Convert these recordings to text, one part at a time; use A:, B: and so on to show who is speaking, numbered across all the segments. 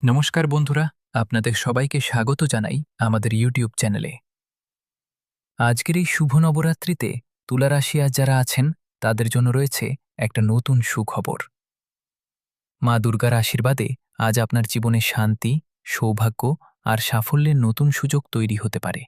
A: নমস্কার বন্ধুরা, আপনাদের সবাইকে স্বাগত জানাই আমাদের ইউটিউব চ্যানেলে। আজকের এই শুভ নবরাত্রিতে তুলা রাশি আজ যারা আছেন তাদের জন্য রয়েছে একটা নতুন সুখবর। মা দুর্গার আশীর্বাদে আজ আপনার জীবনে শান্তি, সৌভাগ্য আর সাফল্যের নতুন সুযোগ তৈরি হতে পারে।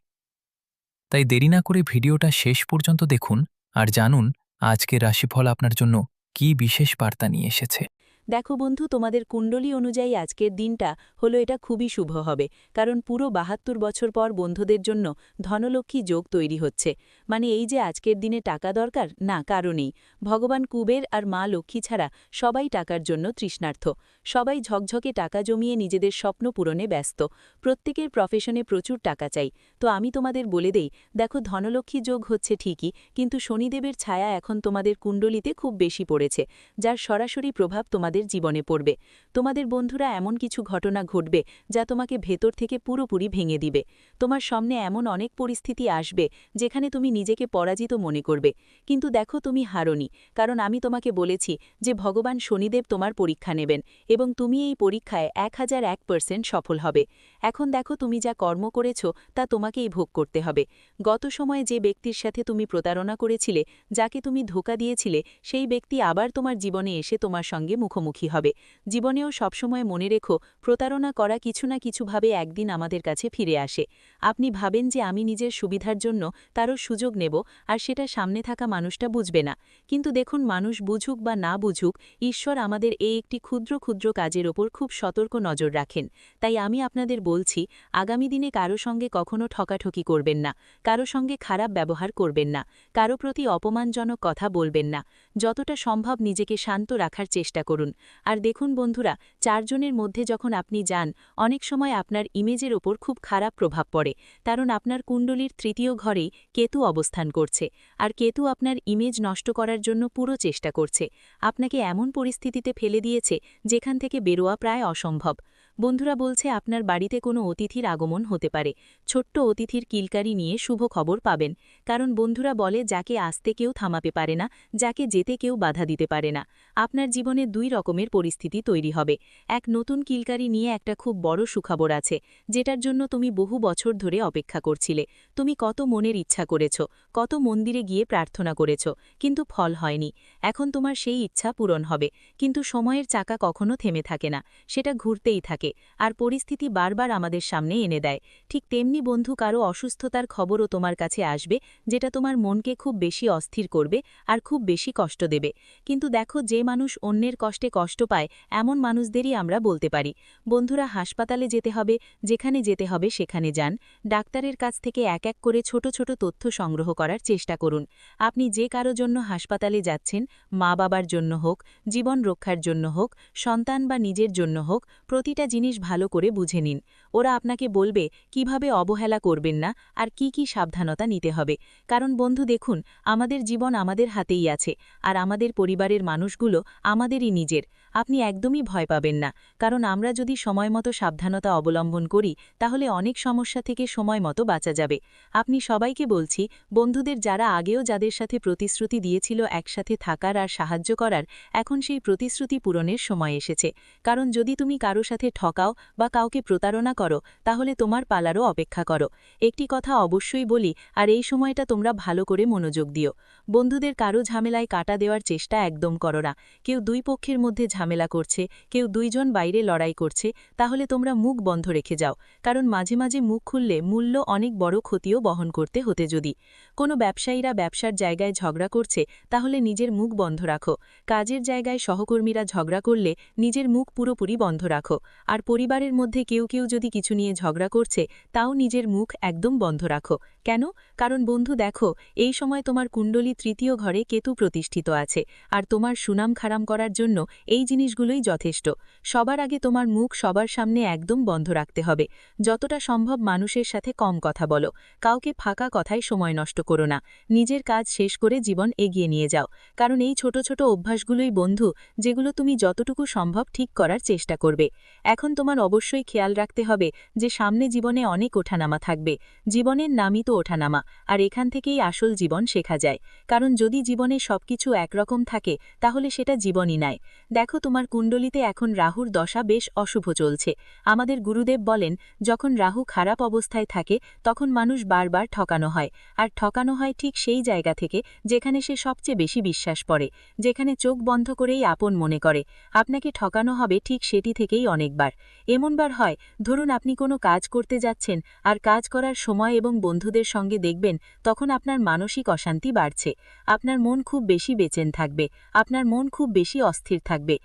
A: তাই দেরি না করে ভিডিওটা শেষ পর্যন্ত দেখুন আর জানুন আজকের রাশিফল আপনার জন্য কী বিশেষ বার্তা নিয়ে এসেছে।
B: দেখো বন্ধু, তোমাদের কুণ্ডলী অনুযায়ী আজকের দিনটা হলো এটা খুবই শুভ হবে, কারণ পুরো ৭২ বছর পর বন্ধুদের জন্য ধনলক্ষ্মী যোগ তৈরি হচ্ছে। মানে এই যে আজকের দিনে টাকা দরকার, না কারণেই ভগবান কুবের আর মা লক্ষ্মী ছাড়া সবাই টাকার জন্য তৃষ্ণার্থ। সবাই ঝকঝকে টাকা জমিয়ে নিজেদের স্বপ্ন পূরণে ব্যস্ত। প্রত্যেকের প্রফেশনে প্রচুর টাকা চাই। তো আমি তোমাদের বলে দেই, দেখো ধনলক্ষ্মী যোগ হচ্ছে ঠিকই, কিন্তু শনিদেবের ছায়া এখন তোমাদের কুণ্ডলিতে খুব বেশি পড়েছে, যার সরাসরি প্রভাব তোমাদের জীবনে পড়বে। তোমাদের বন্ধুরা এমন কিছু ঘটনা ঘটবে যা তোমাকে ভেতর থেকে পুরোপুরি ভেঙে দিবে। তোমার সামনে এমন অনেক পরিস্থিতি আসবে যেখানে তুমি নিজেকে পরাজিত মনে করবে, কিন্তু দেখো তুমি হারোনি, কারণ আমি তোমাকে বলেছি যে ভগবান শনিদেব তোমার পরীক্ষা নেবেন এবং তুমি এই পরীক্ষায় 1001% সফল হবে। এখন দেখো তুমি যা কর্ম করেছ তা তোমাকেই ভোগ করতে হবে। গত সময়ে যে ব্যক্তির সাথে তুমি প্রতারণা করেছিলে, যাকে তুমি ধোঁকা দিয়েছিলে, সেই ব্যক্তি আবার তোমার জীবনে এসে তোমার সঙ্গে মুখোমুখি হবে। জীবনেও সবসময় মনে রেখো, প্রতারণা করা কিছু না কিছুভাবে একদিন আমাদের কাছে ফিরে আসে। আপনি ভাবেন যে আমি নিজের সুবিধার জন্য তারও সুযোগ নেব, আর সেটা সামনে থাকা মানুষটা বুঝবে না। কিন্তু দেখুন, মানুষ বুঝুক বা না বুঝুক, ঈশ্বর আমাদের এই একটি ক্ষুদ্র ক্ষুদ্র কাজের ওপর খুব সতর্ক নজর রাখেন। তাই আমি আপনাদের বলছি, আগামী দিনে কারো সঙ্গে কখনো ঠকাঠকি করবেন না, কারো সঙ্গে খারাপ ব্যবহার করবেন না, কারো প্রতি অপমানজনক কথা বলবেন না। যতটা সম্ভব নিজেকে শান্ত রাখার চেষ্টা করুন। আর দেখুন বন্ধুরা, চারজনের মধ্যে যখন আপনি যান, অনেক সময় আপনার ইমেজের ওপর খুব খারাপ প্রভাব পড়ে, কারণ আপনার কুণ্ডলীর তৃতীয় ঘরেই কেতু অবস্থান করছে, আর কেতু আপনার ইমেজ নষ্ট করার জন্য পুরো চেষ্টা করছে। আপনাকে এমন পরিস্থিতিতে ফেলে দিয়েছে যেখান থেকে বেরোয়া প্রায় অসম্ভব। বন্ধুরা বলছে আপনার বাড়িতে কোনো অতিথির আগমন হতে পারে। ছোট্ট অতিথির কিলকারি নিয়ে শুভ খবর পাবেন, কারণ বন্ধুরা বলে যাকে আসতে কেউ থামাতে পারে না, যাকে যেতে কেউ বাধা দিতে পারে না। আপনার জীবনে দুই রকমের পরিস্থিতি তৈরি হবে। এক, নতুন কিলকারি নিয়ে একটা খুব বড় সুখবর আছে, যেটার জন্য তুমি বহু বছর ধরে অপেক্ষা করছিলে। তুমি কত মনের ইচ্ছা করেছ, কত মন্দিরে গিয়ে প্রার্থনা করেছ, কিন্তু ফল হয়নি। এখন তোমার সেই ইচ্ছা পূরণ হবে, কিন্তু সময়ের চাকা কখনো থেমে থাকে না, সেটা ঘুরতেই থাকে, আর পরিস্থিতি বারবার আমাদের সামনে এনে দেয়। ঠিক তেমনি বন্ধু, কারো অসুস্থতার খবরও তোমার কাছে আসবে, যেটা তোমার মনকে খুব বেশি অস্থির করবে আর খুব বেশি কষ্ট দেবে। কিন্তু দেখো, যে মানুষ অন্যের কষ্টে কষ্ট পায়, এমন মানুষদেরই আমরা বলতে পারি। বন্ধুরা, হাসপাতালে যেতে হবে, যেখানে যেতে হবে সেখানে যান। ডাক্তারের কাছ থেকে এক এক করে ছোট ছোট তথ্য সংগ্রহ করার চেষ্টা করুন। আপনি যে কারো জন্য হাসপাতালে যাচ্ছেন, মা বাবার জন্য হোক, জীবন রক্ষার জন্য হোক, সন্তান বা নিজের জন্য হোক, প্রতিটা জিনিস ভালো করে বুঝে নিন। ওরা আপনাকে বলবে কিভাবে অবহেলা করবেন না আর কি কি সাবধানতা নিতে হবে। কারণ বন্ধু দেখুন, আমাদের জীবন আমাদের হাতেই আছে, আর আমাদের পরিবারের মানুষগুলো আমাদেরই নিজের। আপনি একদমই ভয় পাবেন না, কারণ আমরা যদি সময়মতো সাবধানতা অবলম্বন করি, তাহলে অনেক সমস্যা থেকে সময় মতো বাঁচা যাবে। আপনি সবাইকে বলছি, বন্ধুদের যারা আগেও যাদের সাথে প্রতিশ্রুতি দিয়েছিল একসাথে থাকার আর সাহায্য করার, এখন সেই প্রতিশ্রুতি পূরণের সময় এসেছে। কারণ যদি তুমি কারো সাথে ঠকাও বা কাউকে প্রতারণা করো, তাহলে তোমার পালারও অপেক্ষা করো। একটি কথা অবশ্যই বলি, আর এই সময়টা তোমরা ভালো করে মনোযোগ দিও। বন্ধুদের কারো ঝামেলায় কাটা দেওয়ার চেষ্টা একদম করো না। কেউ দুই পক্ষের মধ্যে ঝামেলা করছে, কেউ দুইজন বাইরে লড়াই করছে, তাহলে তোমরা মুখ বন্ধ রেখে যাও, কারণ মাঝে মাঝে মুখ খুললে মূল্য অনেক বড় ক্ষতিও বহন করতে হতে। যদি কোনো ব্যবসায়ীরা ব্যবসার জায়গায় ঝগড়া করছে, তাহলে নিজের মুখ বন্ধ রাখো। কাজের জায়গায় সহকর্মীরা ঝগড়া করলে নিজের মুখ পুরোপুরি বন্ধ রাখো। আর পরিবারের মধ্যে কেউ কেউ যদি কিছু নিয়ে ঝগড়া করছে, তাও নিজের মুখ একদম বন্ধ রাখো। কেন? কারণ বন্ধু দেখো, এই সময় তোমার কুণ্ডলী তৃতীয় ঘরে কেতু প্রতিষ্ঠিত আছে, আর তোমার সুনাম খারাম করার জন্য এই জিনিসগুলোই যথেষ্ট। সবার আগে তোমার মুখ সবার সামনে একদম বন্ধ রাখতে হবে। যতটা সম্ভব মানুষের সাথে কম কথা বলো, কাউকে ফাঁকা কথায় সময় নষ্ট করো না। নিজের কাজ শেষ করে জীবন এগিয়ে নিয়ে যাও, কারণ এই ছোট ছোট অভ্যাসগুলোই বন্ধু, যেগুলো তুমি যতটুকু সম্ভব ঠিক করার চেষ্টা করবে। এখন তোমার অবশ্যই খেয়াল রাখতে হবে যে সামনে জীবনে অনেক ওঠানামা থাকবে। জীবনের নামই তো ওঠানামা, আর এখান থেকেই আসল জীবন শেখা যায়। কারণ যদি জীবনে সবকিছু একরকম থাকে তাহলে সেটা জীবনই নয়। দেখো, তোমার কুণ্ডলিতে এখন রাহুর দশা বেশ অশুভ চলছে। আমাদের গুরুদেব বলেন, যখন রাহু খারাপ অবস্থায় থাকে তখন মানুষ বারবার ঠকানো হয়, আর ঠকানো হয় ঠিক সেই জায়গা থেকে যেখানে সে সবচেয়ে বেশি বিশ্বাস করে, যেখানে চোখ বন্ধ করেই আপন মনে করে। আপনাকে ঠকানো হবে ঠিক সেটি থেকেই অনেকবার। এমনবার হয়, ধরুন আপনি কোনো কাজ করতে যাচ্ছেন, আর কাজ করার সময় এবং বন্ধুদের সঙ্গে দেখবেন তখন আপনার মানসিক অশান্তি বাড়ছে, আপনার মন খুব বেশি বেচেন থাকবে, আপনার মন খুব বেশি অস্থির থাকবে।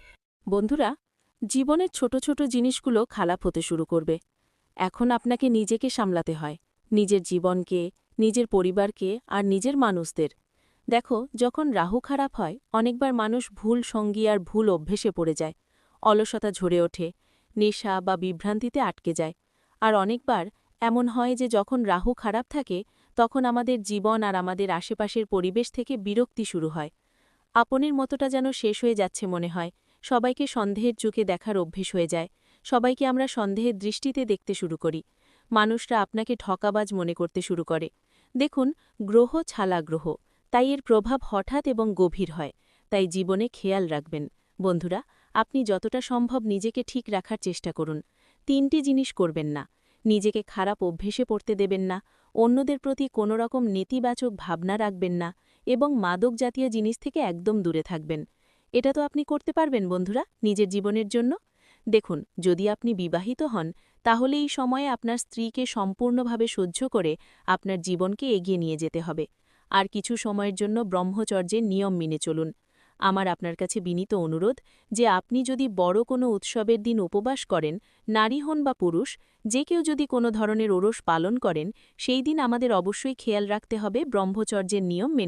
C: বন্ধুরা, জীবনের ছোট ছোট জিনিসগুলো খারাপ হতে শুরু করবে। এখন আপনাকে নিজেকে সামলাতে হয়, নিজের জীবনকে, নিজের পরিবারকে আর নিজের মানুষদের। দেখো, যখন রাহু খারাপ হয় অনেকবার মানুষ ভুল সঙ্গী আর ভুল অভ্যেসে পড়ে যায়, অলসতা ঝরে ওঠে, নেশা বা বিভ্রান্তিতে আটকে যায়। আর অনেকবার এমন হয় যে যখন রাহু খারাপ থাকে তখন আমাদের জীবন আর আমাদের আশেপাশের পরিবেশ থেকে বিরক্তি শুরু হয়। আপনের মতোটা যেন শেষ হয়ে যাচ্ছে মনে হয়, সবাইকে সন্দেহের চোখে দেখার অভ্যেস হয়ে যায়, সবাইকে আমরা সন্দেহের দৃষ্টিতে দেখতে শুরু করি, মানুষরা আপনাকে ঠকাবাজ মনে করতে শুরু করে। দেখুন, গ্রহ ছালা গ্রহ, তাই এর প্রভাব হঠাৎ এবং গভীর হয়, তাই জীবনে খেয়াল রাখবেন। বন্ধুরা, আপনি যতটা সম্ভব নিজেকে ঠিক রাখার চেষ্টা করুন। 3টি জিনিস করবেন না: নিজেকে খারাপ অভ্যেসে পড়তে দেবেন না, অন্যদের প্রতি কোনো রকম নেতিবাচক ভাবনা রাখবেন না, এবং মাদক জাতীয় জিনিস থেকে একদম দূরে থাকবেন। এটা তো আপনি করতে পারবেন বন্ধুরা, নিজের জীবনের জন্য। দেখুন, যদি আপনি বিবাহিত হন তাহলে এই সময়ে আপনার স্ত্রীকে সম্পূর্ণভাবে সহ্য করে আপনার জীবনকে এগিয়ে নিয়ে যেতে হবে। আর কিছু সময়ের জন্য ব্রহ্মচর্যের নিয়ম মেনে চলুন। আমার আপনার কাছে বিনীত অনুরোধ যে আপনি যদি বড় কোনো উৎসবের দিন উপবাস করেন, নারী হন বা পুরুষ, যে কেউ যদি কোনো ধরনের ওরস পালন করেন, সেই দিন আমাদের অবশ্যই খেয়াল রাখতে হবে ব্রহ্মচর্যের নিয়ম মেনে